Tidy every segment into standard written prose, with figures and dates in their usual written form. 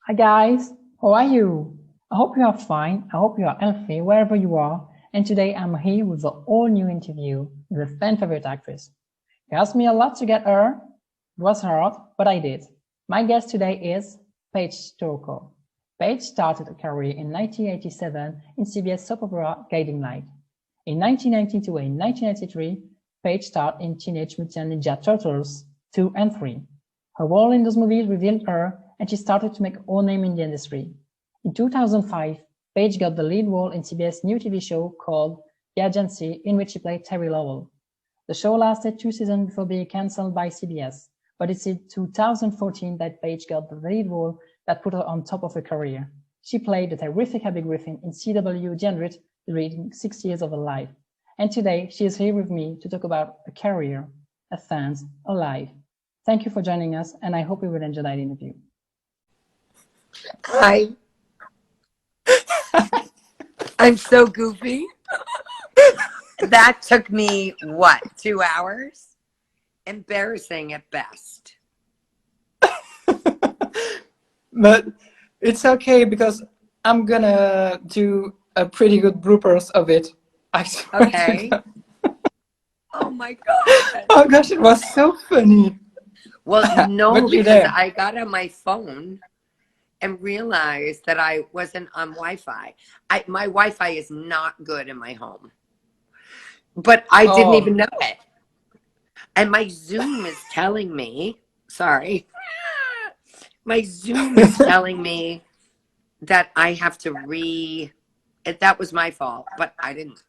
Hi guys, how are you? I hope you are fine. I hope you are healthy wherever you are. And today I'm here with an all-new interview with a fan favorite actress. It asked me a lot to get her. It was hard, but I did. My guest today is Paige Turco. Paige started a career in 1987 in CBS soap opera Guiding Light. In 1992 and 1993, Paige starred in Teenage Mutant Ninja Turtles 2 and 3. Her role in those movies revealed her, and she started to make her own name in the industry. In 2005, Paige got the lead role in CBS' new TV show called The Agency, in which she played Terry Lowell. The show lasted 2 seasons before being cancelled by CBS, but it's in 2014 that Paige got the lead role that put her on top of her career. She played the terrific Abby Griffin in CW The 100 during 6 years of her life. And today, she is here with me to talk about a career, a fans, a life. Thank you for joining us, and I hope you will enjoy that interview. Hi. I'm so goofy. That took me, what, 2 hours? Embarrassing at best. But it's okay because I'm gonna do a pretty good bloopers of it. I swear Okay. to God. Oh my God. Oh gosh, it was so funny. Well, no, But you're because there. I got on my phone and realized that I wasn't on Wi-Fi. My Wi-Fi is not good in my home. But I didn't even know it. And my Zoom is telling me, sorry, my Zoom is telling me that I have to that was my fault, but I didn't.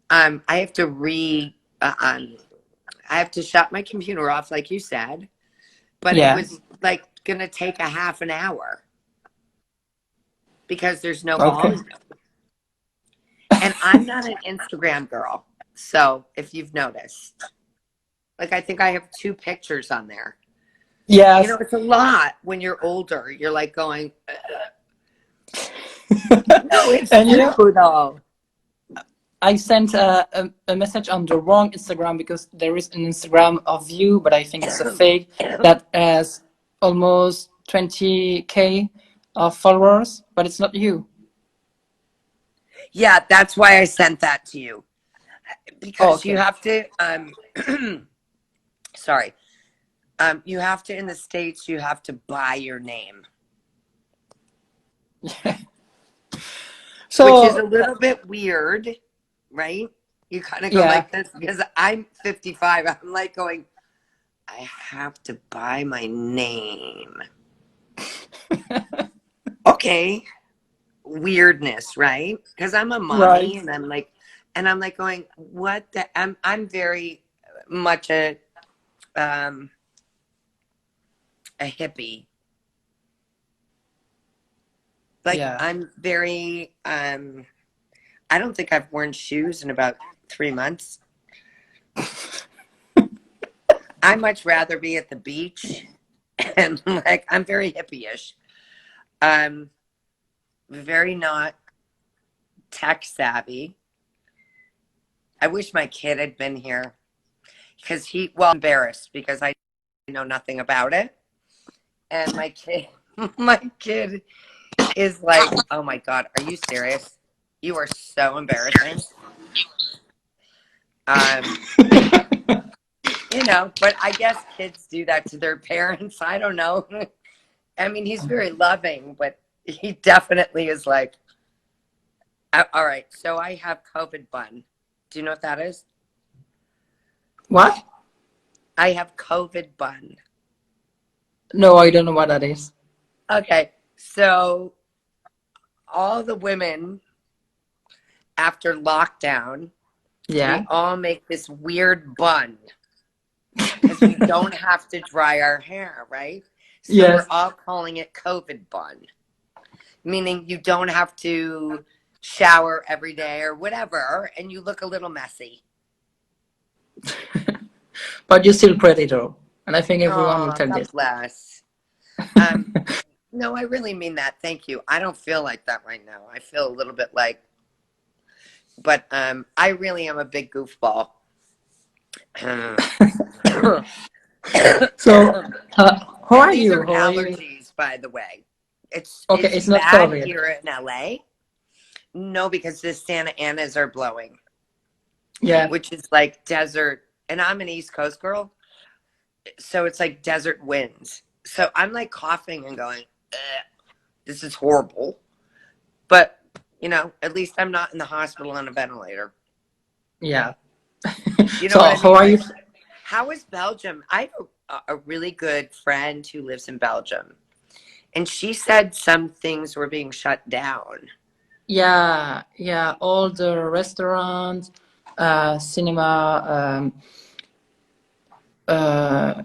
I have to I have to shut my computer off, like you said, but it was like gonna take a half an hour because there's no volume. And I'm not an Instagram girl, so if you've noticed, like I think I have 2 pictures on there. Yes. You know, it's a lot when you're older. You're like going, no, it's true though. I sent a message on the wrong Instagram because there is an Instagram of you, but I think it's a fake that has almost 20K of followers, but it's not you. Yeah, that's why I sent that to you. Because you have to, sorry, you have to, in the States, you have to buy your name. So, which is a little bit weird, right? You kind of go like this because I'm 55. I'm like going, I have to buy my name. Okay. Weirdness, right? Because I'm a mommy and I'm like going, what the, I'm very much a hippie. Like I'm very I don't think I've worn shoes in about 3 months. I much rather be at the beach and like I'm very hippie-ish. Very not tech savvy. I wish my kid had been here because embarrassed because I know nothing about it. And my kid is like, oh my God, are you serious? You are so embarrassing. You know, but I guess kids do that to their parents. I don't know. I mean, he's very loving, but he definitely is like, all right, so I have COVID bun. Do you know what that is? What? I have COVID bun. No, I don't know what that is. Okay, so all the women after lockdown, we all make this weird bun because we don't have to dry our hair, right? So we're all calling it COVID bun, meaning you don't have to shower every day or whatever, and you look a little messy. But you're still pretty though, and I think everyone will tell you. God bless. No, I really mean that. Thank you. I don't feel like that right now. I feel a little bit like, but I really am a big goofball. So, how are you? These are allergies, by the way. Okay, it's it's not bad COVID. here in LA. No, because the Santa Anas are blowing, Yeah. which is like desert. And I'm an East Coast girl, so it's like desert winds. So I'm like coughing and going, "Ugh, this is horrible." But at least I'm not in the hospital on a ventilator. Yeah. You know So what I how mean? are you? Like, how is Belgium? I have a really good friend who lives in Belgium, and she said some things were being shut down. Yeah, yeah. All the restaurants, cinema, uh,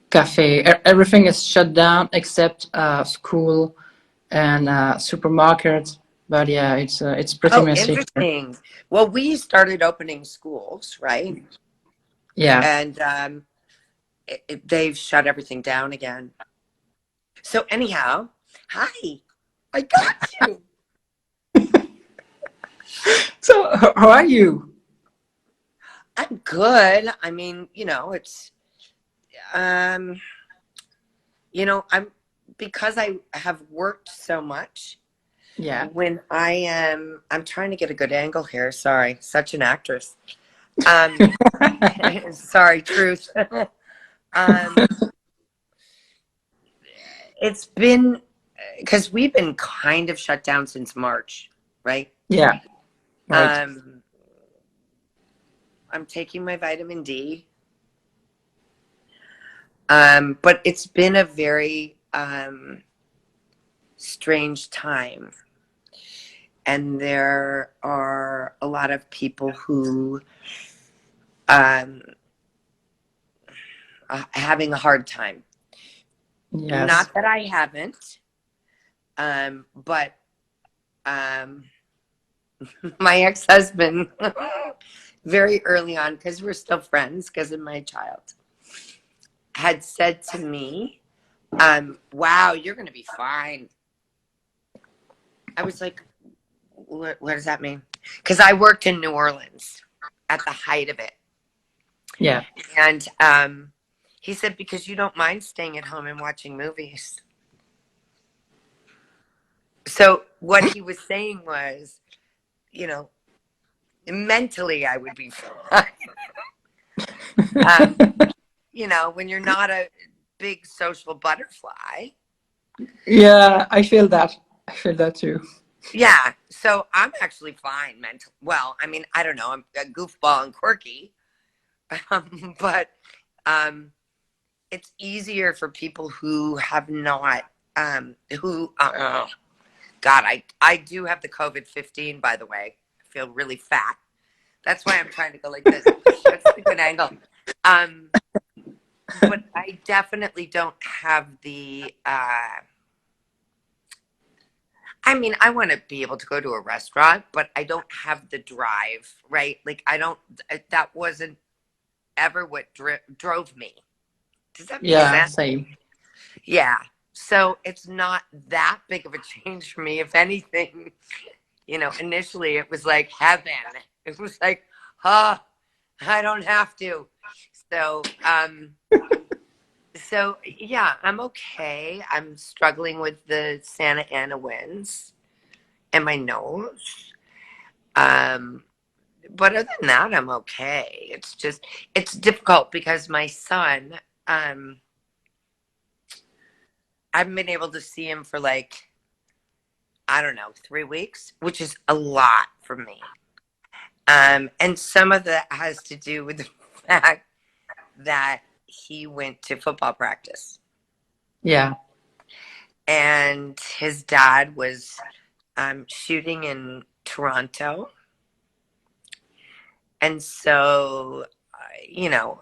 cafe, everything is shut down except school and supermarkets. But yeah, it's pretty Oh, messy here. interesting. Well, we started opening schools, right? Yeah. And they've shut everything down again. So anyhow, hi, I got you. So how are you? I'm good. I mean, it's um, I'm because I have worked so much. Yeah. I'm trying to get a good angle here. Sorry, such an actress. Um, sorry, truth. um, it's been because we've been kind of shut down since March, right? Yeah. Right. Um, I'm taking my vitamin D. But it's been a very strange time. And there are a lot of people who um, are having a hard time. Yes. Not that I haven't, but um, my ex-husband, very early on, because we're still friends because of my child, had said to me, wow, you're going to be fine. I was like, what does that mean? Because I worked in New Orleans at the height of it. Yeah. And he said, because you don't mind staying at home and watching movies. So what he was saying was, you know, mentally I would be fine. um, when you're not a big social butterfly. Yeah, I feel that. I feel that too. Yeah. So I'm actually fine mentally. Well, I mean, I don't know. I'm a goofball and quirky. But um, it's easier for people who have not, who, God, I do have the COVID-15, by the way. I feel really fat. That's why I'm trying to go like this. That's a good angle. Um, but I definitely don't have the, I mean, I want to be able to go to a restaurant, but I don't have the drive, right? Like, that wasn't ever what drove me. Does that make Yeah, sense? same. Yeah. So it's not that big of a change for me. If anything, initially it was like heaven. It was like, huh, I don't have to. So, yeah, I'm okay. I'm struggling with the Santa Ana winds and my nose. Um, but other than that, I'm okay. It's difficult because my son, um, I haven't been able to see him for like, I don't know, 3 weeks, which is a lot for me. And some of that has to do with the fact that he went to football practice Yeah. and his dad was shooting in Toronto. And so,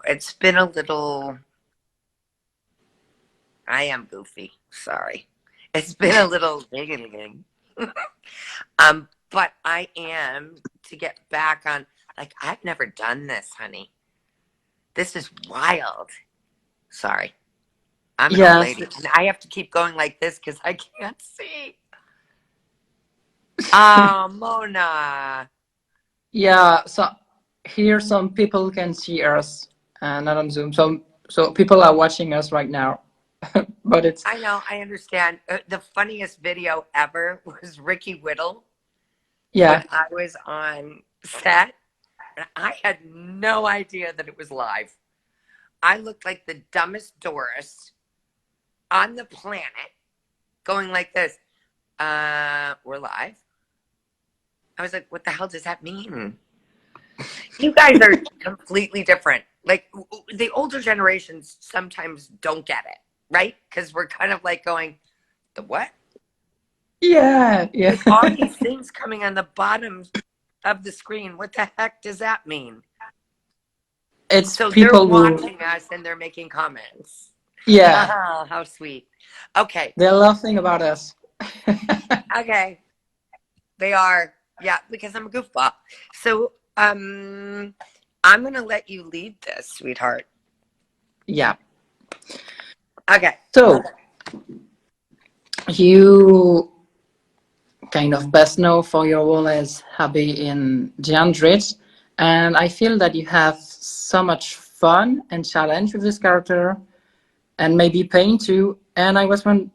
it's been a little, I am goofy. Sorry. It's been a little, but I am to get back on, like, I've never done this, honey. This is wild. Sorry. I'm an old Yes. lady and I have to keep going like this because I can't see. Ah, Mona. Yeah. So here some people can see us, not on Zoom. So people are watching us right now. but it's I know, I understand. The funniest video ever was Ricky Whittle when yeah, I was on set, and I had no idea that it was live. I looked like the dumbest Doris on the planet, going like this. We're live. I was like, what the hell does that mean? You guys are completely different. Like the older generations sometimes don't get it, right? Because we're kind of like going, the what? yeah, yeah. With all these things coming on the bottom of the screen, what the heck does that mean? It's So they're people who, watching us and they're making comments. yeah, Oh, how sweet. Okay. they're laughing about us. Okay. They are. Yeah, because I'm a goofball. So I'm gonna let you lead this, sweetheart. Yeah. Okay. So you kind of best known for your role as Abby in The Untitled, and I feel that you have so much fun and challenge with this character, and maybe pain too. And I was wondering,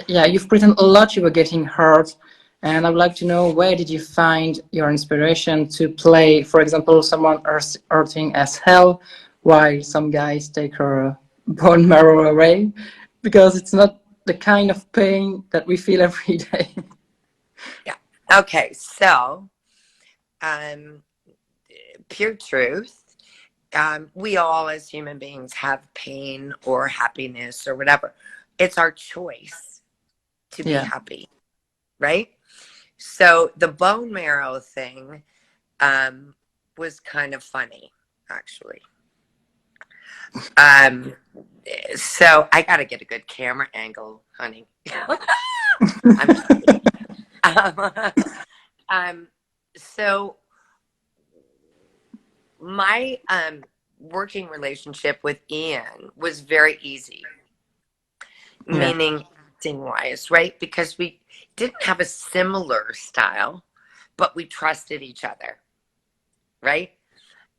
yeah, you've written a lot. You were getting hurt, and I would like to know where did you find your inspiration to play, for example, someone hurting as hell, while some guys take her bone marrow away, because it's not the kind of pain that we feel every day. Yeah. Okay. So, um, pure truth. We all, as human beings, have pain or happiness or whatever. It's our choice to be Yeah, happy, right? So the bone marrow thing um, was kind of funny, actually. Um, so I got to get a good camera angle, honey. I'm just kidding. Um, um, so my working relationship with Ian was very easy, yeah, meaning acting wise, right? Because we didn't have a similar style, but we trusted each other, right?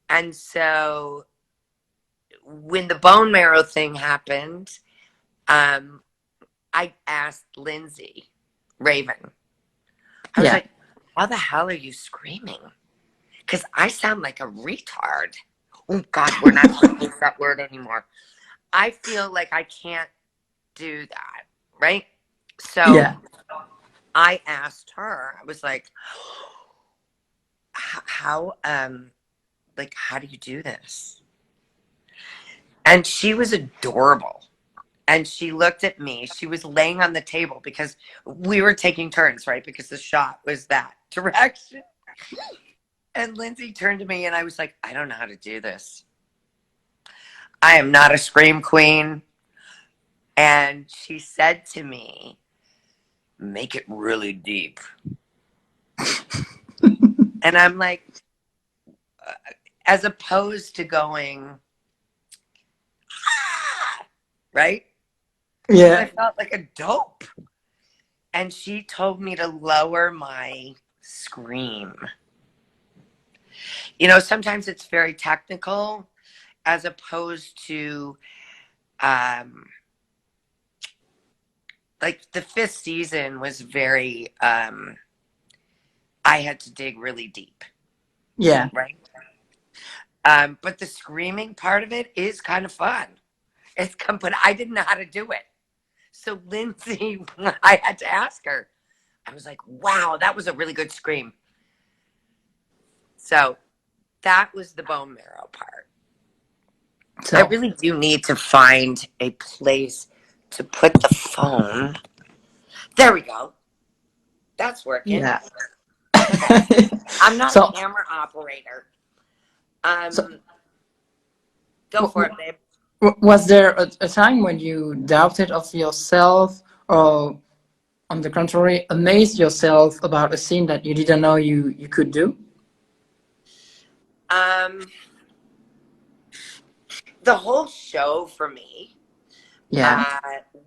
And so when the bone marrow thing happened, um, I asked Lindsay Raven, I was yeah, like, how the hell are you screaming? Because I sound like a retard. Oh, God, we're not going to use that word anymore. I feel like I can't do that, right? So yeah, I asked her, I was like, how, like, how do you do this? And she was adorable. And she looked at me. She was laying on the table because we were taking turns, right? Because the shot was that direction. And Lindsay turned to me and I was like, I don't know how to do this. I am not a scream queen. And she said to me, make it really deep. And I'm like, as opposed to going, ah, right? Because I yeah, felt like a dope. And she told me to lower my scream. You know, sometimes it's very technical as opposed to um, like the fifth season was very, I had to dig really deep, yeah. right? But the screaming part of it is kind of fun. But I didn't know how to do it. So Lindsay, I had to ask her. I was like, wow, that was a really good scream. So that was the bone marrow part. I So really do need to find a place to put the phone. There we go. That's working. yeah. Okay. I'm not a so camera operator. so Go for it, babe. was there a time when you doubted of yourself, or on the contrary, amazed yourself about a scene that you didn't know you could do? Um, the whole show for me Yeah, uh,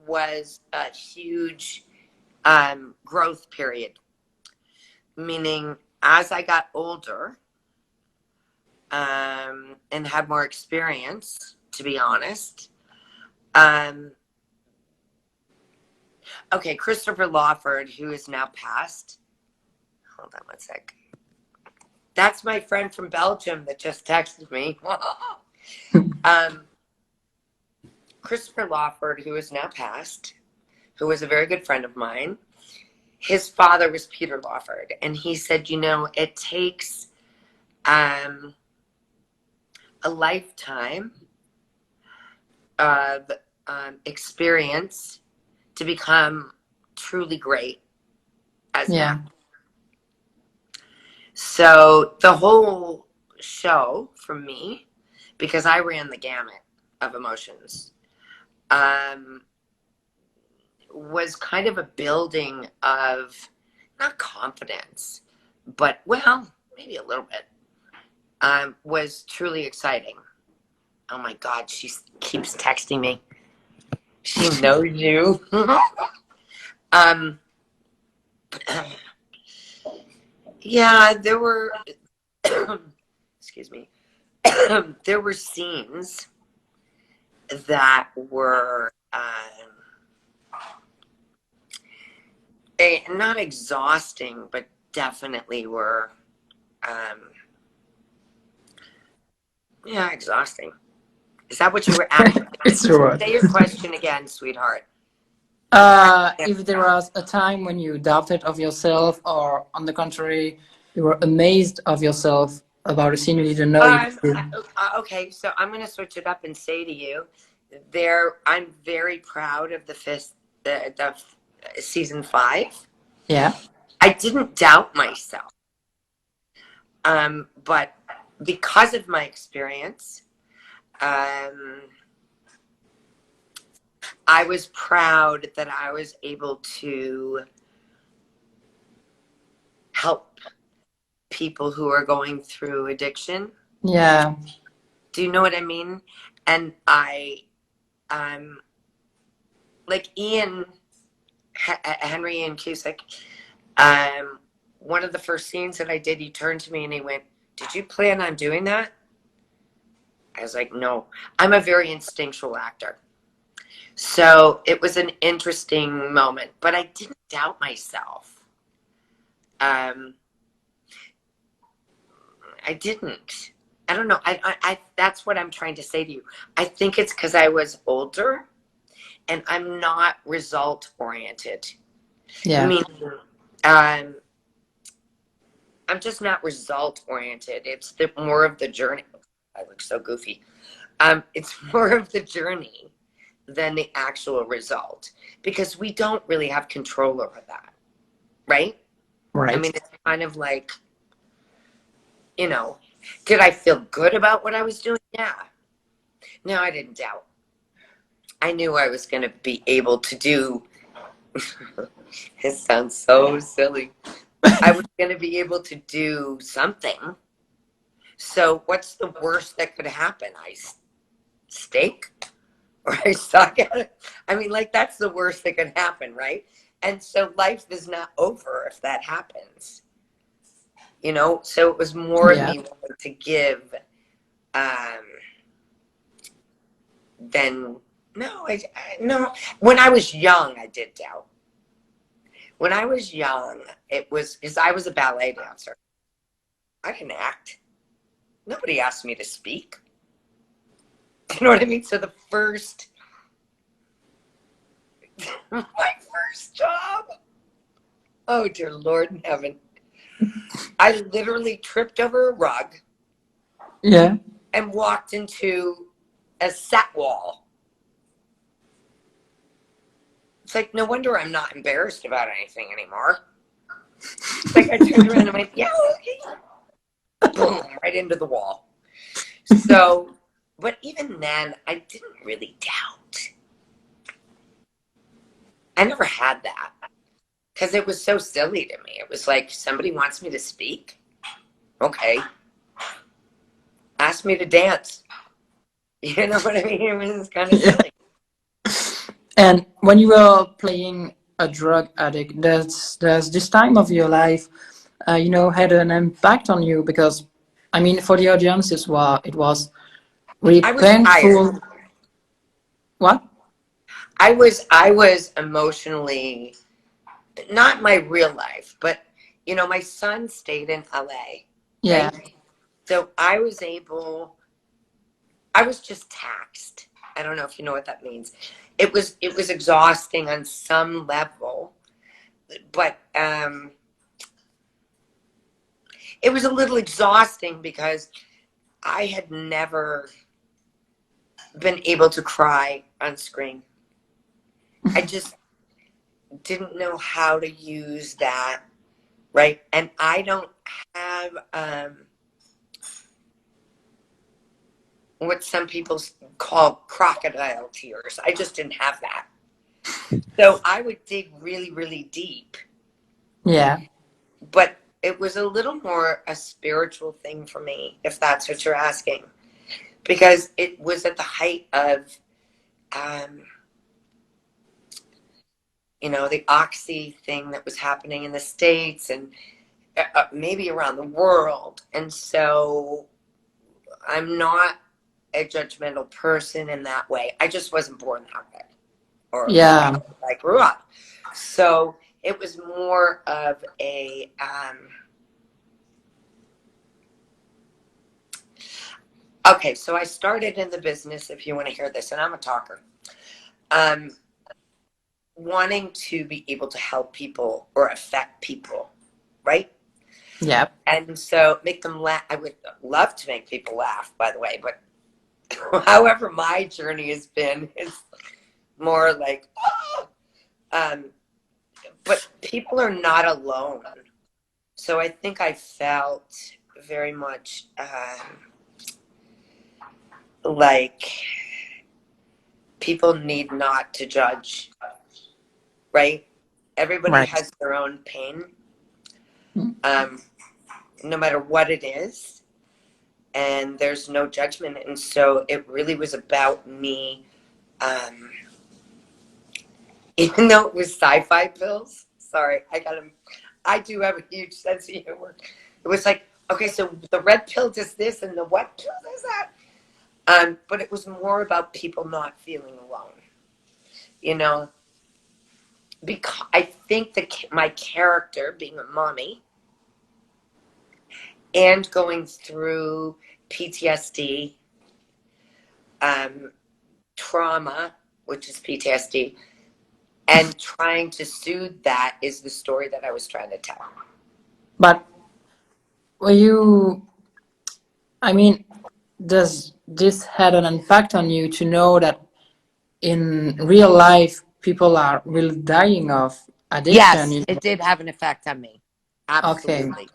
was a huge growth period. Meaning, as I got older and had more experience, to be honest, um, Okay, Christopher Lawford, who is now passed. Hold on one sec. That's my friend from Belgium that just texted me. Christopher Lawford, who is now passed, who was a very good friend of mine. His father was Peter Lawford, and he said, you know, it takes a lifetime of experience to become truly great as an actor. So the whole show for me, because I ran the gamut of emotions, was kind of a building of not confidence, but well, maybe a little bit, was truly exciting. Oh my God, she keeps texting me. She knows you. Yeah, there were, excuse me, there were scenes that were not exhausting, but definitely were, yeah, exhausting. Is that what you were asking? It's true. Say your question again, sweetheart. If there was a time when you doubted of yourself, or on the contrary, you were amazed of yourself about a scene you didn't know you could do. Okay, so I'm going to switch it up and say to you, I'm very proud of the season 5. Yeah. I didn't doubt myself, but because of my experience, I was proud that I was able to help people who are going through addiction. Yeah. Do you know what I mean? And like Henry Ian Cusick, one of the first scenes that I did, he turned to me and he went, "Did you plan on doing that?" I was like, "No." I'm a very instinctual actor. So it was an interesting moment, but I didn't doubt myself. I didn't. I don't know. That's what I'm trying to say to you. I think it's because I was older and I'm not result oriented. Yeah. I mean, I'm just not result oriented. It's more of the journey. I look so goofy. It's more of the journey than the actual result, because we don't really have control over that, right? Right. I mean, it's kind of like, you know, did I feel good about what I was doing? Yeah. No, I didn't doubt. I knew I was going to be able to do. It sounds so silly. I was going to be able to do something. So what's the worst that could happen? I steak or I suck at it. I mean, like, that's the worst that could happen, right? And so life is not over if that happens. You know, so it was more of me wanting to give than no. No. When I was young, I did doubt. When I was young, it was because I was a ballet dancer. I didn't act. Nobody asked me to speak. You know what I mean? So the first, my first job. Oh dear Lord in heaven! I literally tripped over a rug. Yeah. And walked into a set wall. It's like, no wonder I'm not embarrassed about anything anymore. It's like I turned around and went, yeah, okay. Boom, right into the wall. So, but even then, I didn't really doubt. I never had that because it was so silly to me. It was like, somebody wants me to speak? Okay. Ask me to dance. You know what I mean? It was kind of silly. And when you were playing a drug addict, does this time of your life, you know, had an impact on you? Because, I mean, for the audience, it was really I was painful. tired. What? I was emotionally, not my real life, but you know, my son stayed in LA, Yeah. right? So I was just taxed. I don't know if you know what that means. It was exhausting on some level, but it was a little exhausting because I had never been able to cry on screen. I just didn't know how to use that, right? And I don't have what some people call crocodile tears. I just didn't have that. So I would dig really, really deep. Yeah. But it was a little more a spiritual thing for me, if that's what you're asking, because it was at the height of, um, you know, the oxy thing that was happening in the States and maybe around the world. And so I'm not a judgmental person in that way. I just wasn't born that way, or Yeah. I grew up. So it was more of a, okay, so I started in the business, if you want to hear this, and I'm a talker, um, wanting to be able to help people or affect people, right? Yeah. And so make them laugh. I would love to make people laugh, by the way, but however my journey has been, it's more like, oh! But people are not alone. So I think I felt very much like people need not to judge, right? Everybody Right. has their own pain, um, no matter what it is, and there's no judgment. And so it really was about me, um, even though it was sci-fi pills. Sorry, I do have a huge sense of humor. It was like, okay, so the red pill does this, and the what pill does that. But it was more about people not feeling alone, you know, because I think that my character, being a mommy and going through PTSD, um, trauma, which is PTSD, and trying to soothe that is the story that I was trying to tell. But were you, I mean, does this had an impact on you to know that in real life people are really dying of addiction? Yes, it did have an effect on me. Okay. Absolutely.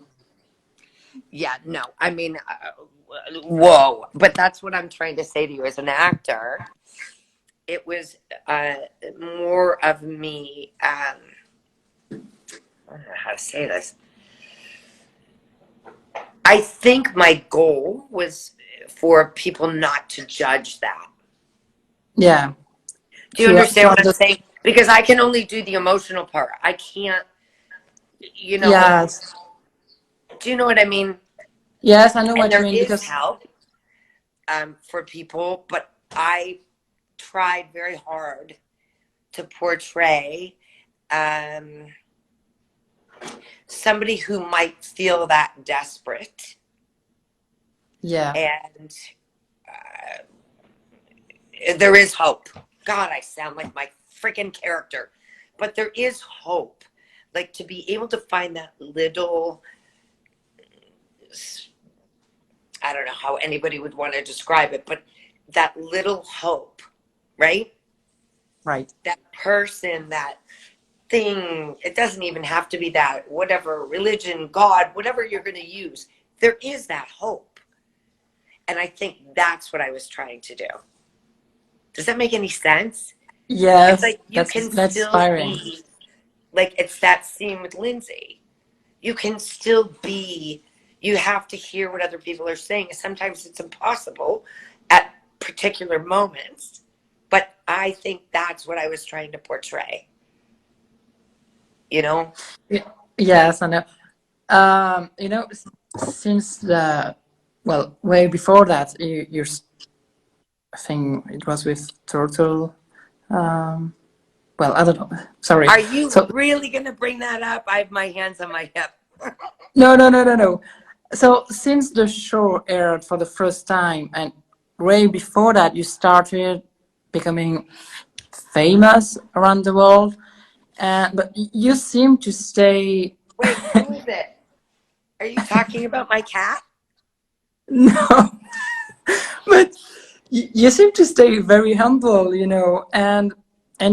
Yeah, no, I mean, whoa. But that's what I'm trying to say to you as an actor. It was uh, more of me, I don't know how to say this. I think my goal was for people not to judge that. Yeah. Do you To understand what I'm understand. saying? Because I can only do the emotional part. I can't, you know, Yes. do you know what I mean? Yes, I know And what you there mean is because help for people, but I tried very hard to portray um, somebody who might feel that desperate. yeah. And there is hope. God, I sound like my freaking character. But there is hope. Like to be able to find that little, I don't know how anybody would want to describe it, but that little hope, right? Right. That person, that thing, it doesn't even have to be that, whatever, religion, God, whatever you're going to use. There is that hope. And I think that's what I was trying to do. Does that make any sense? It's Yes, like you can that's still inspiring. be, like it's that scene with Lindsay. You can still be, you have to hear what other people are saying. Sometimes it's impossible at particular moments. But I think that's what I was trying to portray, you know? Yes, I know. You know, since the, well, way before that, you I think it was with Turtle, Well, I don't know. Sorry. Are you So really going to bring that up? I have my hands on my hip. no. So since the show aired for the first time, and way before that, you started becoming famous around the world, and but you seem to stay. Wait, who is it? Are you talking about my cat? No, but you seem to stay very humble, you know, and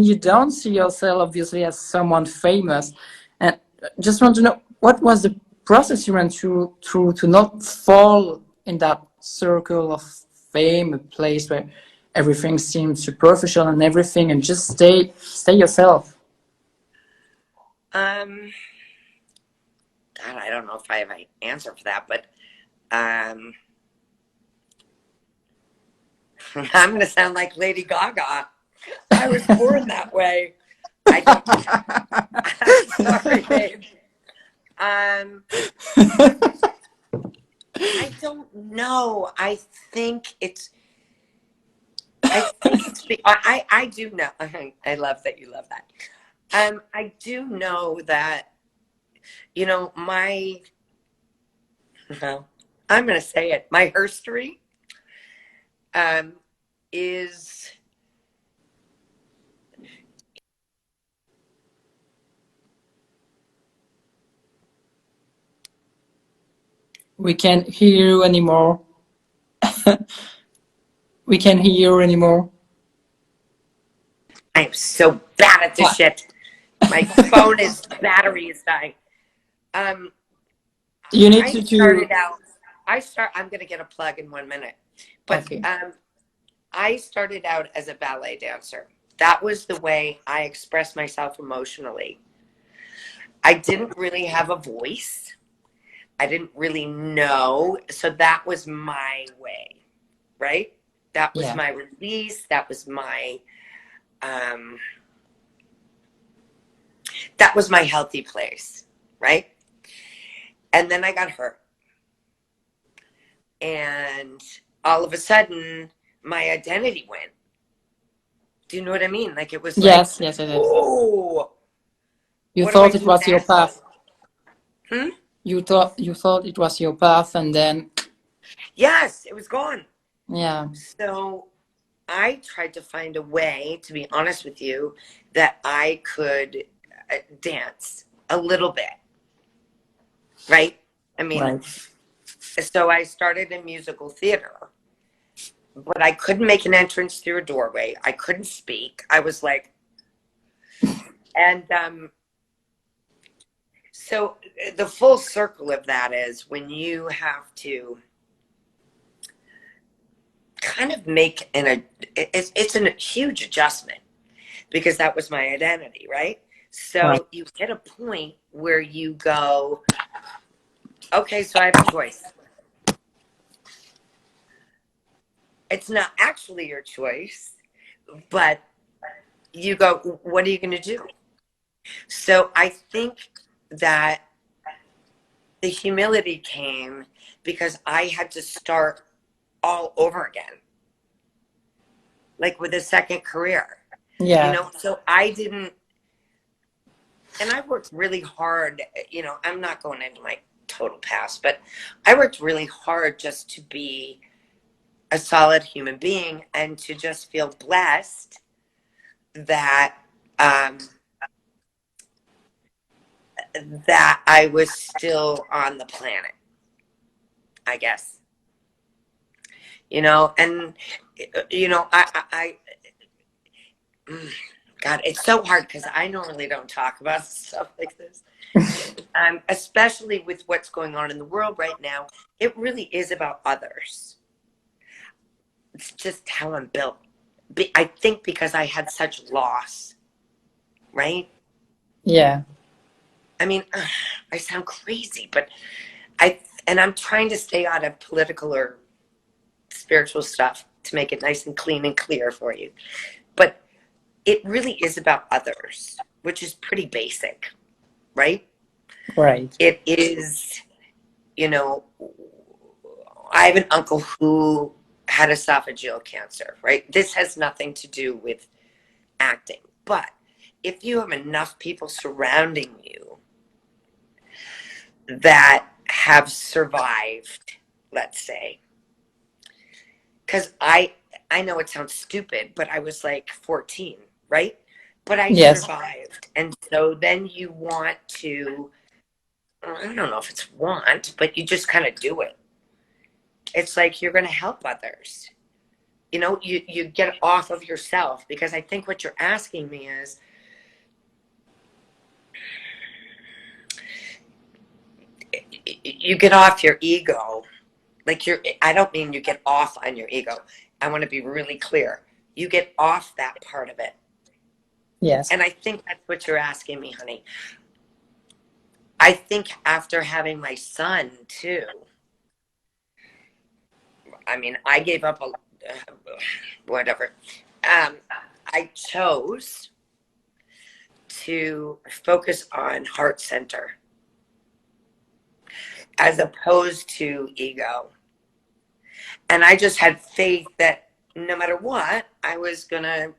you don't see yourself obviously as someone famous. And just want to know what was the process you went through to not fall in that circle of fame, a place where everything seems superficial and everything, and just stay yourself. God, I don't know if I have an answer for that, but I'm going to sound like Lady Gaga. I was born that way. I don't. I'm sorry, babe. I don't know. I think it's. I do know. I love that you love that. I do know that. You know my. Well, I'm going to say it. My herstory is. We can't hear you anymore. We can't hear you anymore. I am so bad at this shit. My phone is battery is dying. You need I to started out. I'm gonna get a plug in 1 minute, but okay. I started out as a ballet dancer. That was the way I expressed myself emotionally. I didn't really have a voice. I didn't really know, so that was my way, right? That was Yeah. my release. Um, that was my healthy place, right? And then I got hurt. And all of a sudden, my identity went. Do you know what I mean? Like it was like, Yes, it is. oh, You what do I thought it do was your next? path. Hmm? You thought it was your path, and then Yes, it was gone. yeah, So I tried to find a way, to be honest with you, that I could dance a little bit, right? I mean, right. so I started in musical theater, but I couldn't make an entrance through a doorway. I couldn't speak. I was like, and so the full circle of that is when you have to kind of make it's a huge adjustment because that was my identity, right? Right. So you hit a point where you go, okay, so I have a choice. It's not actually your choice, but you go, what are you going to do? So I think that the humility came because I had to start all over again, like with a second career, you Yeah. know? So I didn't, and I worked really hard, you know, I'm not going into my total past, but I worked really hard just to be a solid human being and to just feel blessed that um, that I was still on the planet, I guess. You know, and you know, God, it's so hard because I normally don't talk about stuff like this. Especially with what's going on in the world right now, it really is about others. It's just how I'm built. I think because I had such loss, right? Yeah. I mean, I sound crazy, but and I'm trying to stay out of political or spiritual stuff to make it nice and clean and clear for you. But it really is about others, which is pretty basic, right? Right. It is, you know, I have an uncle who had esophageal cancer, right? This has nothing to do with acting. But if you have enough people surrounding you that have survived, let's say, because I know it sounds stupid, but I was like 14, right? But I Yes. survived. And so then you want to, I don't know if it's want, but you just kind of do it. It's like you're going to help others. You know, you get off of yourself, because I think what you're asking me is, you get off your ego. Like I don't mean you get off on your ego. I want to be really clear. You get off that part of it. Yes. And I think that's what you're asking me, honey. I think after having my son too, I mean, I gave up whatever. I chose to focus on heart center as opposed to ego. And I just had faith that no matter what, I was going to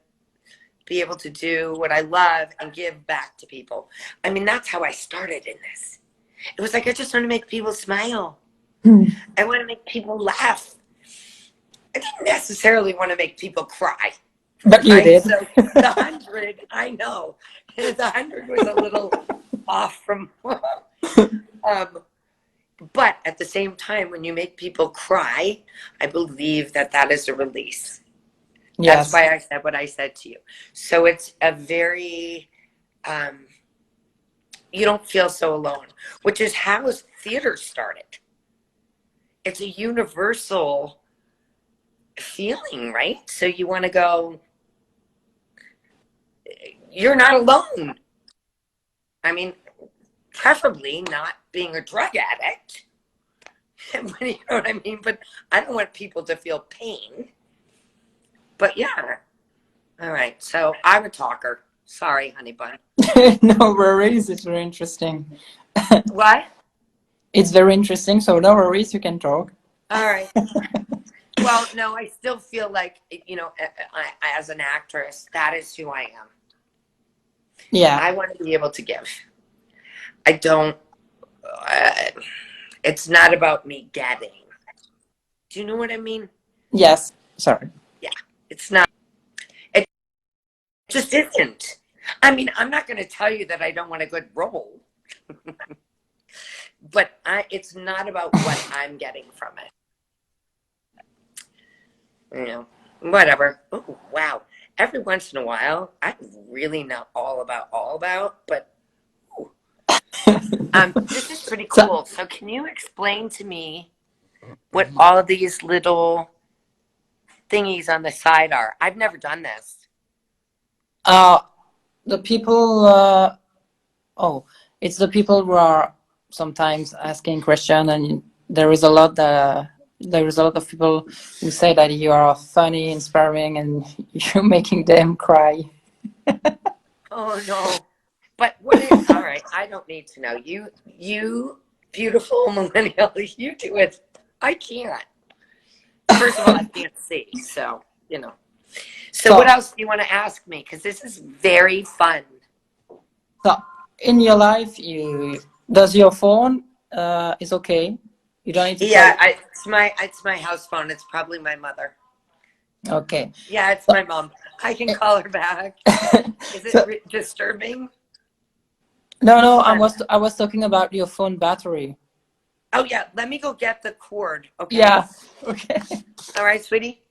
be able to do what I love and give back to people. I mean, that's how I started in this. It was like, I just want to make people smile. I want to make people laugh. I didn't necessarily want to make people cry. But you right? did. So the 100, I know, the 100 was a little off from, but at the same time, when you make people cry, I believe that that is a release. Yes. That's why I said what I said to you. So it's a very, you don't feel so alone, which is how theater started. It's a universal feeling, right? So you want to go, you're not alone. I mean, preferably not being a drug addict. You know what I mean? But I don't want people to feel pain. But yeah. All right. So I'm a talker. Sorry, honey bun. No worries. It's very interesting. What? It's very interesting. So no worries. You can talk. All right. Well, no, I still feel like, you know, as an actress, that is who I am. Yeah. I want to be able to give. I don't, it's not about me getting. Do you know what I mean? Yes. Sorry. Yeah. It's not, it just isn't. I mean, I'm not going to tell you that I don't want a good role. But it's not about what I'm getting from it. You know, whatever. Oh, wow. Every once in a while, I'm really not all about, but this is pretty cool. So can you explain to me what all of these little thingies on the side are? I've never done this. The people, it's the people who are sometimes asking questions, and there is a lot of people who say that you are funny, inspiring, and you're making them cry. Oh no. But what is, all right, I don't need to know. You beautiful millennial, you do it. I can't. First of all, I can't see, so, you know. So what else do you want to ask me? Because this is very fun. So in your life, does your phone is okay? You don't need to tell. Yeah, it's my house phone. It's probably my mother. Okay. Yeah, it's my mom. I can call her back. Is it disturbing? No, I was talking about your phone battery. Oh yeah, let me go get the cord. Okay. Yeah. Okay. All right, sweetie.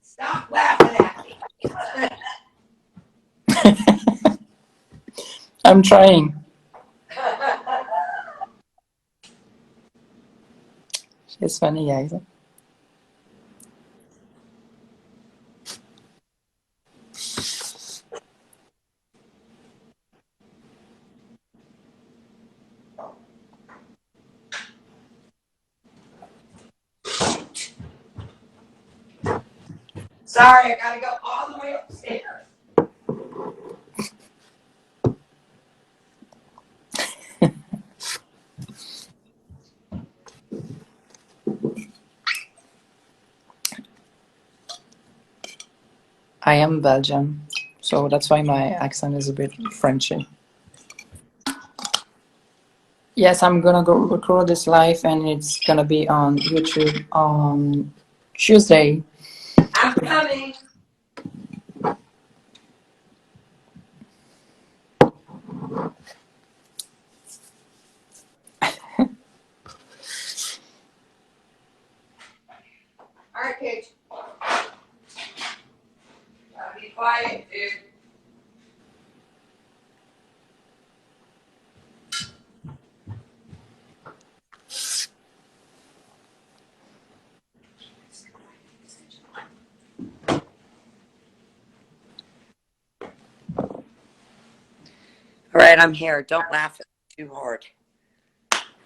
Stop laughing at me. I'm trying. It's funny, guys. Sorry, I gotta go all the way upstairs. I am Belgian, so that's why my accent is a bit Frenchy. Yes, I'm gonna go record this live, and it's gonna be on YouTube on Tuesday. I'm coming. All right, Paige. Be quiet, dude. All right, I'm here. Don't laugh too hard.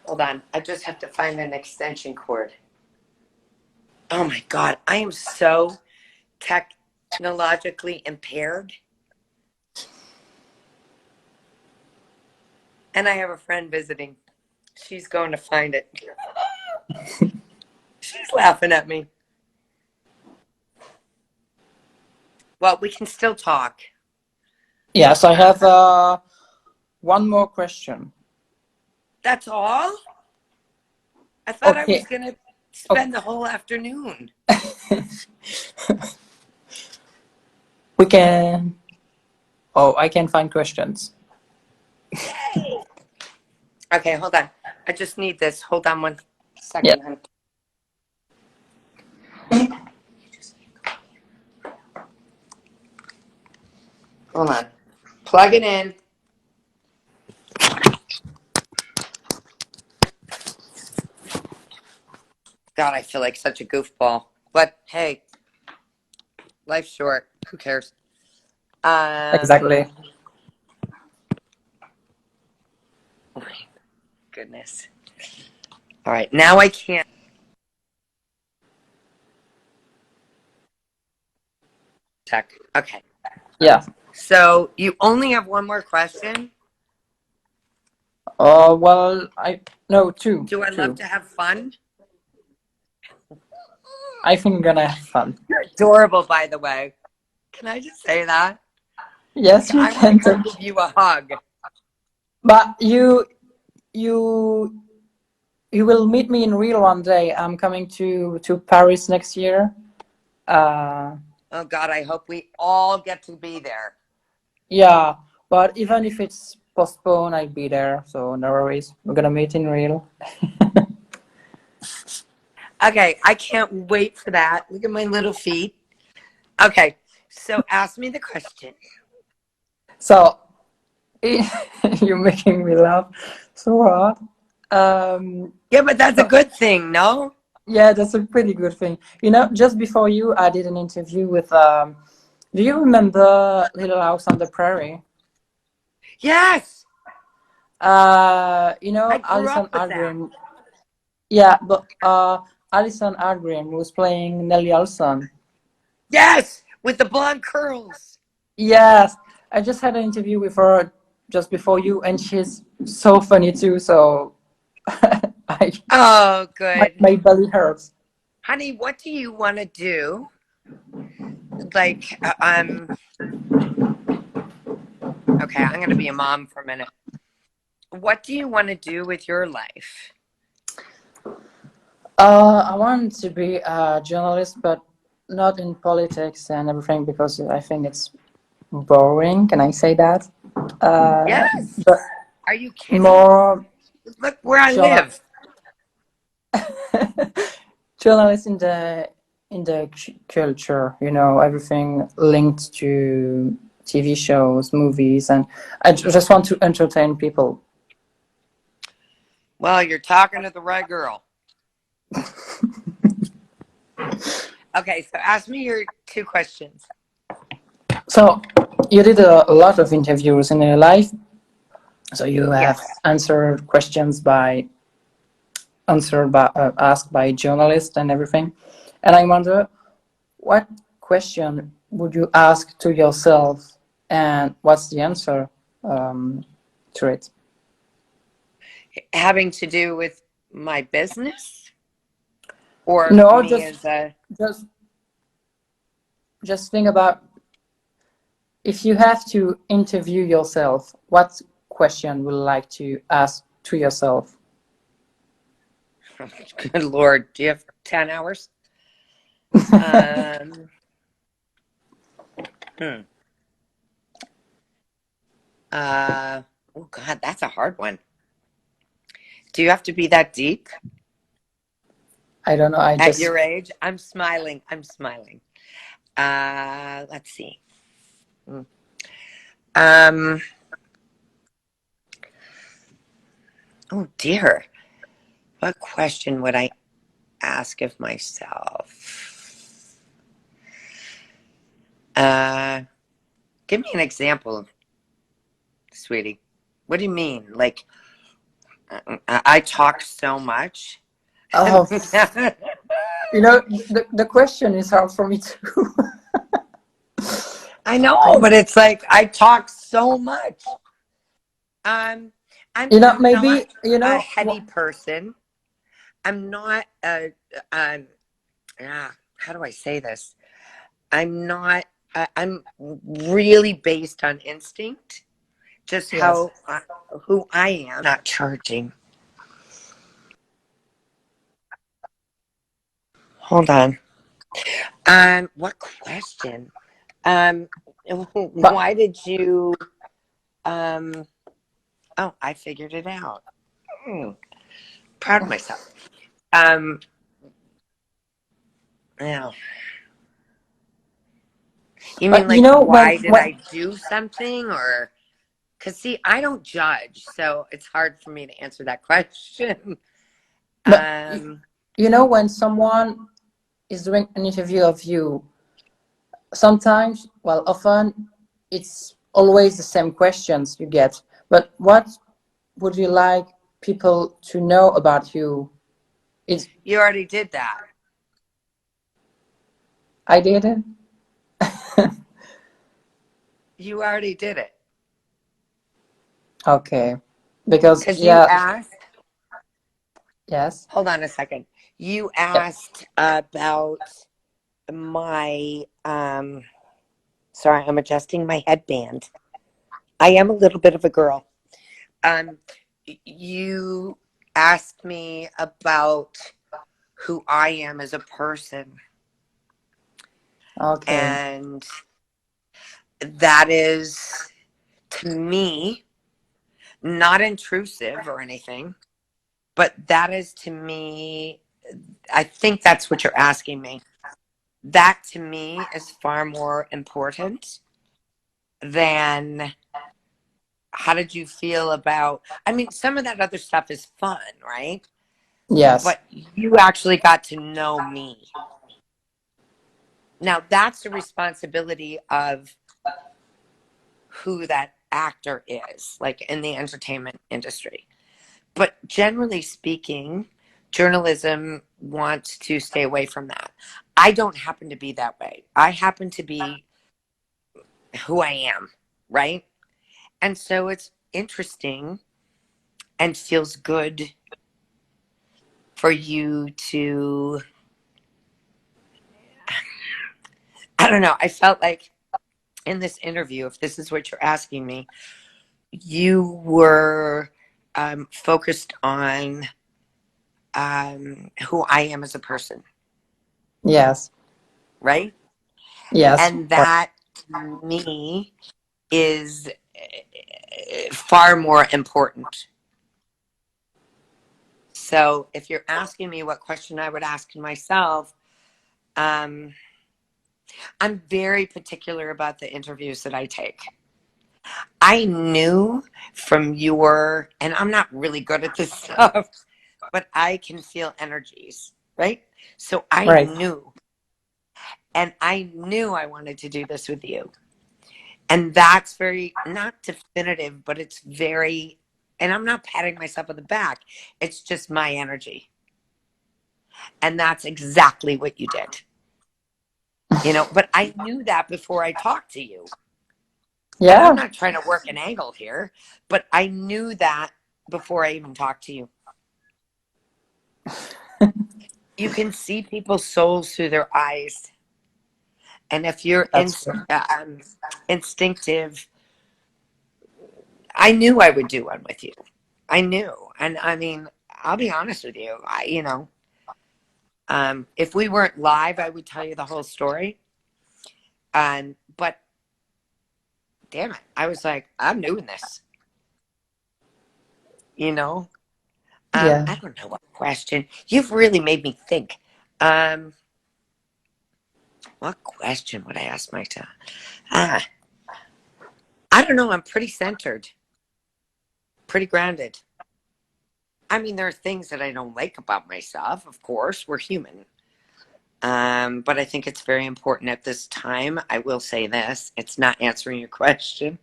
Hold on. I just have to find an extension cord. Oh my God. I am so technologically impaired. And I have a friend visiting. She's going to find it. She's laughing at me. Well, we can still talk. Yes, I have one more question. That's all? I thought I Okay. was going to spend the whole afternoon. We can. Oh, I can find questions. Yay! Okay, hold on. I just need this. Hold on one second, Yeah. honey. Hold on. Plug it in. God, I feel like such a goofball. But hey, life's short. Who cares? Exactly. Oh my goodness. All right, now I can't. Check. Okay. Yeah. So you only have one more question? Well, no, two. Do I love to have fun? I think we're gonna have fun. You're adorable, by the way. Can I just say that? Yes, you I want to can come take. give you a hug. But you will meet me in real one day. I'm coming to Paris next year. Oh God, I hope we all get to be there. Yeah, but even if it's postponed, I'll be there. So no worries. We're gonna meet in real. Okay, I can't wait for that. Look at my little feet. Okay, so ask me the question. So you're making me laugh so hard. Yeah, but that's a So, good thing, no? yeah, that's a pretty good thing. You know, just before you, I did an interview with. Do you remember Little House on the Prairie? Yes, You know, I grew Alison up with that. Argrim. Yeah, but Alison Argrim was playing Nellie Olson. Yes, with the blonde curls. Yes, I just had an interview with her just before you, and she's so funny too. So I Oh, good. my belly hurts. Honey, what do you want to do? Like, okay, I'm going to be a mom for a minute. What do you want to do with your life? I want to be a journalist, but not in politics and everything because I think it's boring. Can I say that? Yes. But Are you kidding? more Look where I journal live. journalist in the culture. You know, everything linked to TV shows, movies, and I just want to entertain people. Well, you're talking to the right girl. Okay, so ask me your two questions. So you did a lot of interviews in your life. So you have Yes. answered questions asked by journalists and everything. And I wonder, what question would you ask to yourself, and what's the answer to it? Having to do with my business or No, me as a. just just think about if you have to interview yourself, what question would you like to ask to yourself? Good Lord, do you have 10 hours? Um, hmm. Oh God, that's a hard one. Do you have to be that deep I don't know. I at just your age? I'm smiling. I'm smiling. Let's see. Hmm. Um, oh dear. What question would I ask of myself? Give me an example, sweetie. What do you mean? Like, I talk so much. oh, the question is hard for me too. I know, but it's like I talk so much. Um, I'm not Maybe a heady person. I'm not a how do I say this? I'm not. I'm really based on instinct, just yes. who I am. Not charging. Hold on. What question? Um, But why did you? Um, oh, I figured it out. Hmm, proud of myself. Um, yeah. You mean you like know why did when I do something or? Because see, I don't judge, so it's hard for me to answer that question. but Um, when someone is doing an interview of you, sometimes, well, often it's always the same questions you get. But what would you like people to know about you? It's you already did that. I did it. You already did it. Okay, because Because you yeah, asked, yes, hold on a second. You yeah, asked about my, sorry, I'm adjusting my headband. I am a little bit of a girl. Um, you asked me about who I am as a person. okay, And that is, to me, not intrusive or anything, but that is to me, I think that's what you're asking me. That to me is far more important than how did you feel about, I mean, some of that other stuff is fun, right? yes, But you actually got to know me. Now, that's the responsibility of who that actor is, like in the entertainment industry. But generally speaking, journalism wants to stay away from that. I don't happen to be that way. I happen to be who I am, right? And so it's interesting and feels good for you to, I don't know, I felt like in this interview, if this is what you're asking me, you were focused on who I am as a person, yes, right? yes, And that to me is far more important. So if you're asking me what question I would ask myself, um, I'm very particular about the interviews that I take. I knew from your, and I'm not really good at this stuff, but I can feel energies, right? So right, I knew I wanted to do this with you. And that's very, not definitive, but it's very, and I'm not patting myself on the back. It's just my energy. And that's exactly what you did. But I knew that before I talked to you. And I'm yeah, not trying to work an angle here, but I knew that before I even talked to you. You can see people's souls through their eyes. And if you're that's true. instinctive. I knew I would do one with you. I knew. And I mean, I'll be honest with you. If we weren't live, I would tell you the whole story. But damn it, I was like, I'm doing this. Yeah. I don't know what question. You've really made me think. What question would I ask myself? I don't know. I'm pretty centered, pretty grounded. I mean, there are things that I don't like about myself. Of course, we're human. But I think it's very important at this time. I will say this. It's not answering your question.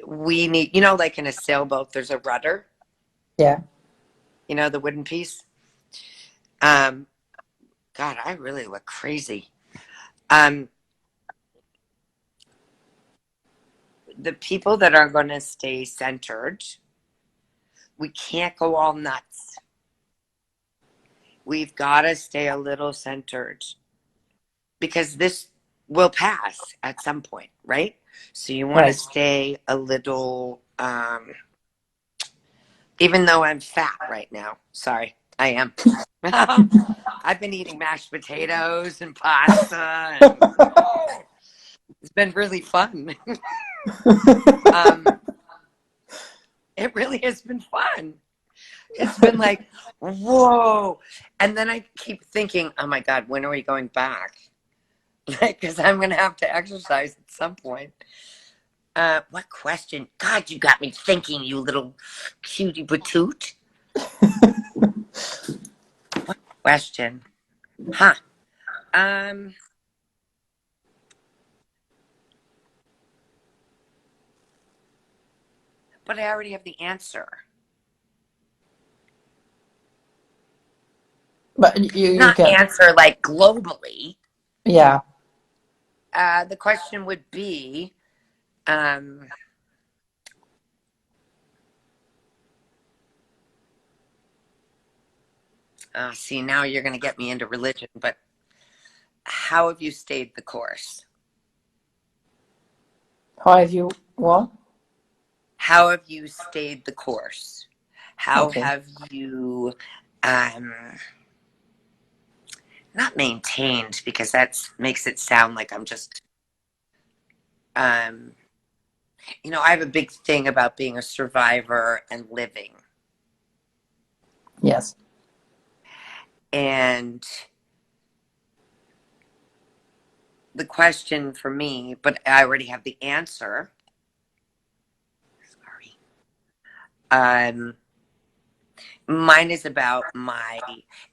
We need, like in a sailboat, there's a rudder. Yeah. The wooden piece. God, I really look crazy. The people that are going to stay centered, we can't go all nuts. We've got to stay a little centered because this will pass at some point, right? So you want to stay a little, even though I'm fat right now. Sorry, I am. I've been eating mashed potatoes and pasta. It's been really fun. It really has been fun. It's been like, whoa. And then I keep thinking, oh my God, when are we going back? Because I'm going to have to exercise at some point. What question? God, you got me thinking, you little cutie patoot. What question? Huh. But I already have the answer. But you Not can. answer like globally. Yeah. The question would be, see, now you're going to get me into religion, but how have you stayed the course? How have you what? How have you stayed the course? How Okay. have you not maintained, because that makes it sound like I'm just I have a big thing about being a survivor and living. Yes. And the question for me, but I already have the answer. Sorry. Mine is about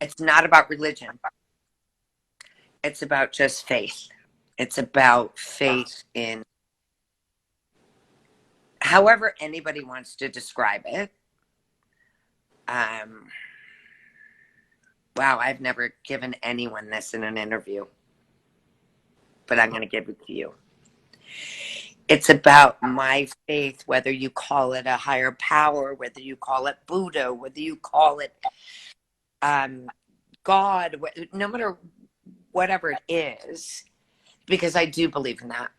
it's not about religion. It's about just faith. It's about faith in however anybody wants to describe it. Wow, I've never given anyone this in an interview, but I'm going to give it to you. It's about my faith, whether you call it a higher power, whether you call it Buddha, whether you call it God, no matter whatever it is, because I do believe in that.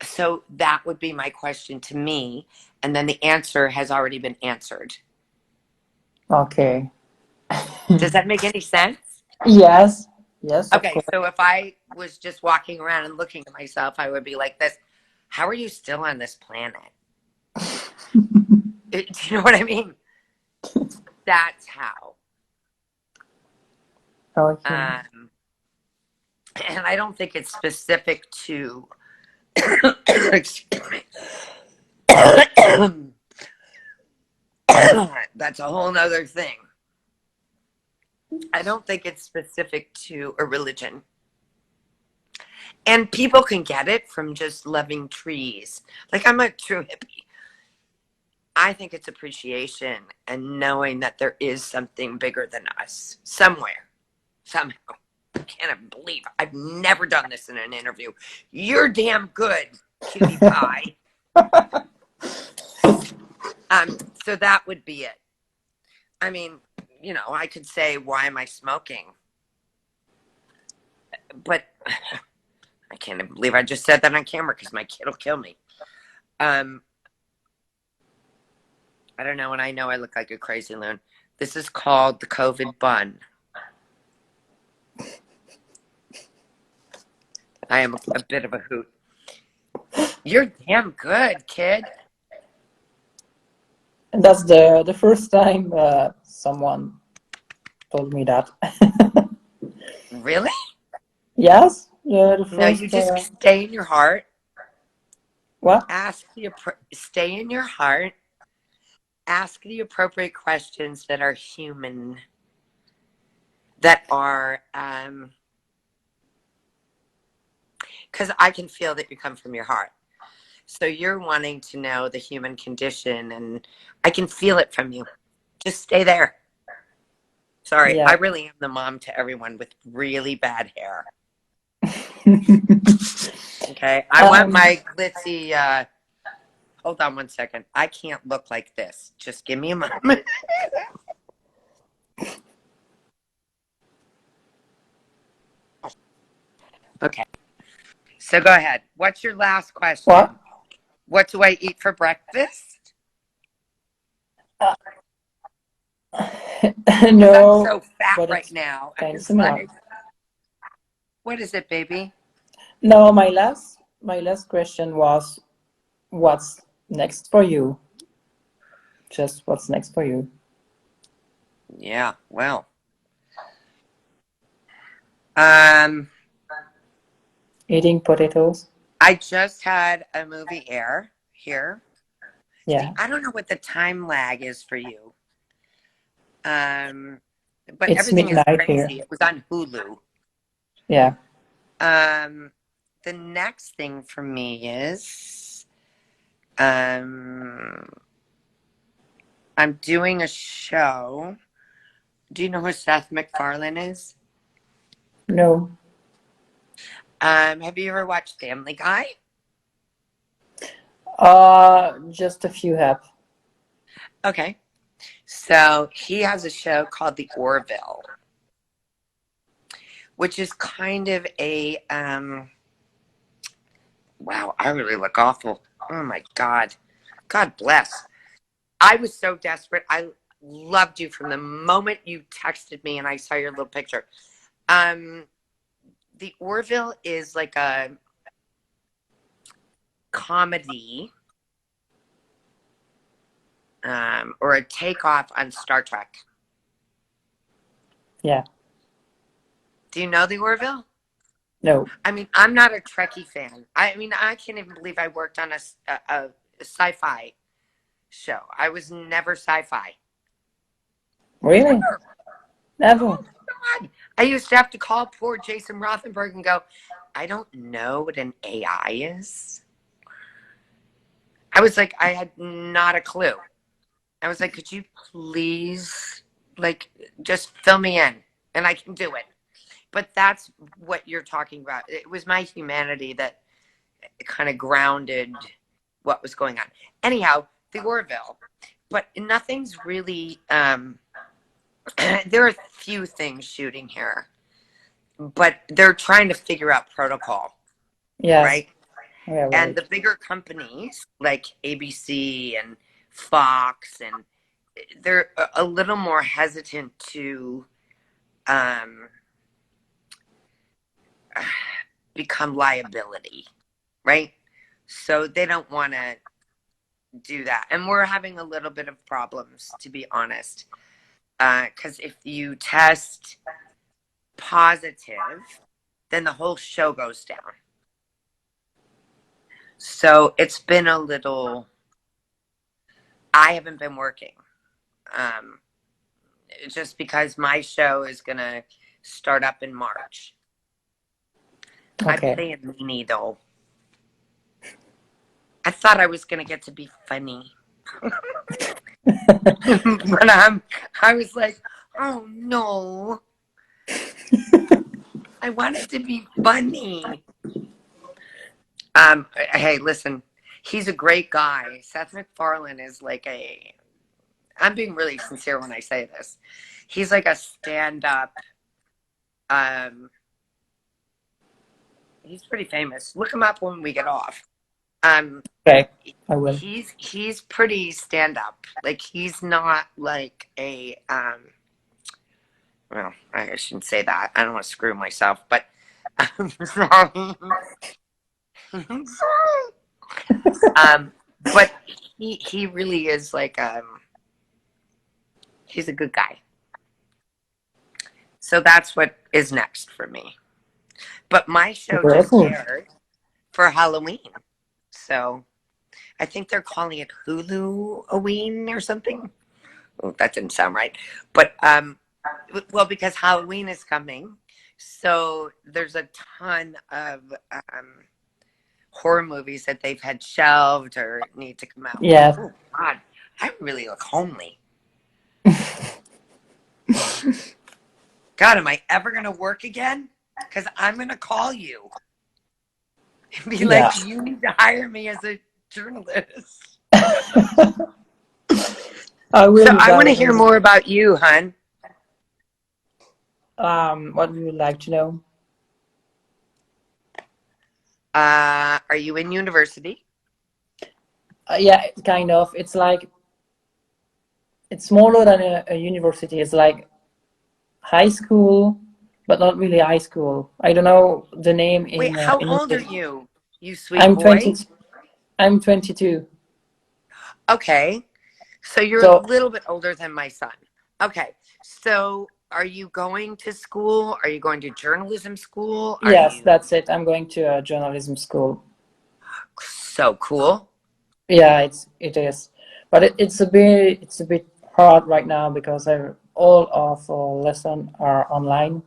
So that would be my question to me. And then the answer has already been answered. Okay. Does that make any sense? Yes. Yes, of Okay, course. so if I was just walking around and looking at myself, I would be like this. How are you still on this planet? Do you know what I mean? That's how. Okay. And I don't think it's specific to excuse me. That's a whole nother thing. I don't think it's specific to a religion. And people can get it from just loving trees. Like, I'm a true hippie. I think it's appreciation and knowing that there is something bigger than us somewhere, somehow. I can't believe I've never done this in an interview. You're damn good, cutie pie. So that would be it. I mean, I could say, why am I smoking? but I can't believe I just said that on camera because my kid will kill me. I don't know, and I know I look like a crazy loon. This is called the COVID bun. I am a bit of a hoot. You're damn good, kid. And that's the first time someone told me that. Really? Yes, the No, you first. just stay in your heart. What? Stay in your heart. Ask the appropriate questions that are human. That are, because I can feel that you come from your heart. So you're wanting to know the human condition, and I can feel it from you. Just stay there. Sorry, Yeah. I really am the mom to everyone with really bad hair. Okay, I want my glitzy. Hold on one second. I can't look like this. Just give me a moment. Okay, so go ahead. What's your last question? What? What do I eat for breakfast? No, I'm so fat but right it's now. kind of It's similar. like, what is it, baby? No, my last question was, what's next for you? Just what's next for you? Yeah, well, um, Eating potatoes? I just had a movie air here. See, Yeah, I don't know what the time lag is for you. But it's everything is midnight here. crazy. It was on Hulu. Yeah. Um, the next thing for me is um, I'm doing a show. Do you know who Seth MacFarlane is? No. Have you ever watched Family Guy? Just a few have. Okay. So he has a show called The Orville, which is kind of a wow, I really look awful. Oh my God. God bless. I was so desperate. I loved you from the moment you texted me and I saw your little picture. Um, the Orville is like a comedy or a takeoff on Star Trek. Yeah. Do you know the Orville? No. I mean, I'm not a Trekkie fan. I mean, I can't even believe I worked on a sci-fi show. I was never sci-fi. Really? Never. Never. Oh God. I used to have to call poor Jason Rothenberg and go, I don't know what an AI is. I was like, I had not a clue. I was like, could you please, like, just fill me in and I can do it. But that's what you're talking about. It was my humanity that kind of grounded what was going on. Anyhow, the Orville, but nothing's really, there are a few things shooting here, but they're trying to figure out protocol, Yes. right? Yeah, And right. the bigger companies like ABC and Fox, and they're a little more hesitant to um, become liability, right? So they don't want to do that. And we're having a little bit of problems, to be honest, because if you test positive, then the whole show goes down. So it's been a little, I haven't been working. Um, just because my show is going to start up in March. I Okay. play a meanie though. I thought I was going to get to be funny. But I was like, oh no. I wanted to be funny. Hey, listen, he's a great guy. Seth MacFarlane is like I'm being really sincere when I say this. He's like a stand-up, um, He's pretty famous. Look him up when we get off. Okay, I will. He's pretty stand up. Like he's not like a well, I shouldn't say that. I don't want to screw myself, but I'm sorry. I'm sorry. But he really is like he's a good guy. So that's what is next for me. But my show Very just cool. aired for Halloween. So I think they're calling it Hulu-Oween or something. Oh, that didn't sound right. But well, because Halloween is coming, so there's a ton of horror movies that they've had shelved or need to come out. Yeah. Oh God, I really look homely. God, am I ever gonna work again? Because I'm gonna call you and be Yeah. like, you need to hire me as a journalist. I will. So I want to hear more about you, hun. What would you like to know? Are you in university? Yeah, kind of. It's like it's smaller than a university. It's like high school, but not really high school. I don't know the name Wait, in how in old are English. you? You sweet I'm boy. 20. I'm 22. Okay. So you're a So little bit older than my son. Okay. So are you going to school? Are you going to journalism school? Are yes, you that's it. I'm going to a journalism school. so cool? Yeah, it is, but it's a bit hard right now because all of our lessons are online.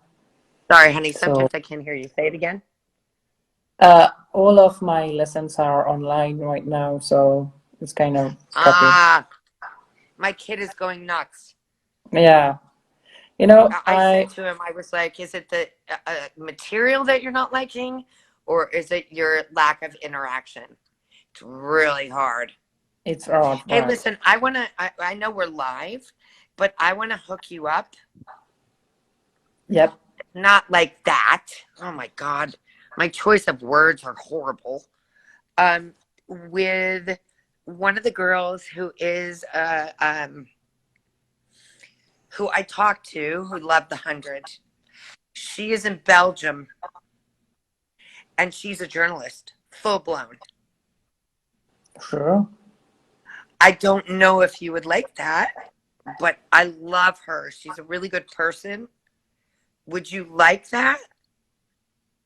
Sorry, honey. So Sometimes I can't hear you. Say it again. all of my lessons are online right now. So it's kind of crappy. Ah, my kid is going nuts. Yeah, I said to him, I was like, is it the material that you're not liking, or is it your lack of interaction? It's really hard. it's hard, Hey, right? listen, I know we're live, but I want to hook you up. Yep. Not like that. Oh my God. My choice of words are horrible. With one of the girls who I talked to, who loved the 100. She is in Belgium and she's a journalist, full blown. Sure. I don't know if you would like that, but I love her. She's a really good person. Would you like that?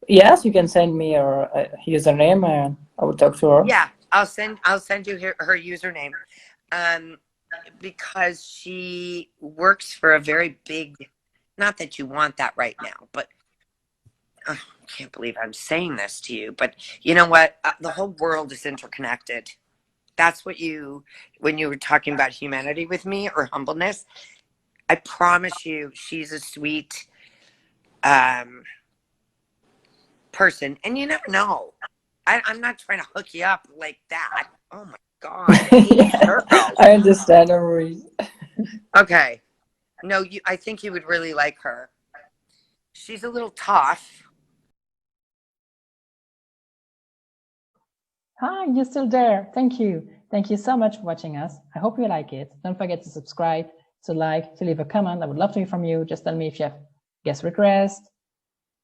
Yes, you can send me a username and I will talk to her. Yeah, I'll send you her username. Um, because she works for a very big, not that you want that right now, but I can't believe I'm saying this to you, but you know what? The whole world is interconnected. That's what when you were talking about humanity with me or humbleness, I promise you, she's a sweet person. And you never know. I'm not trying to hook you up like that. Oh my God. Paige Yeah, Turco. I understand, no worries. Okay. No, I think you would really like her. She's a little tough. Hi, you're still there. Thank you. Thank you so much for watching us. I hope you like it. Don't forget to subscribe, to like, to leave a comment. I would love to hear from you. Just tell me if you have guest requests,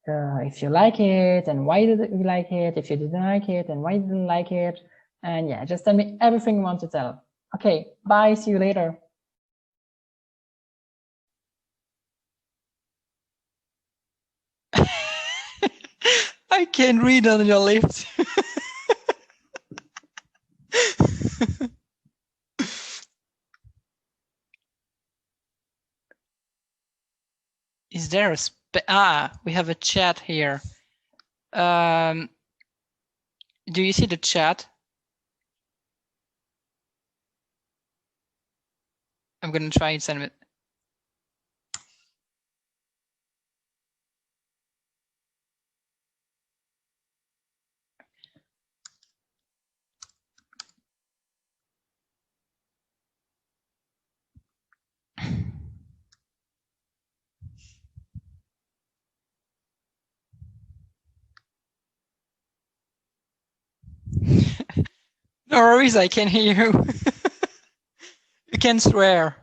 if you like it and why did you like it, if you didn't like it and why you didn't like it. And yeah, just tell me everything you want to tell. Okay, bye. See you later. I can read on your lips. Is there a we have a chat here. Do you see the chat? I'm gonna try and send it. worries, I can hear you. You can swear.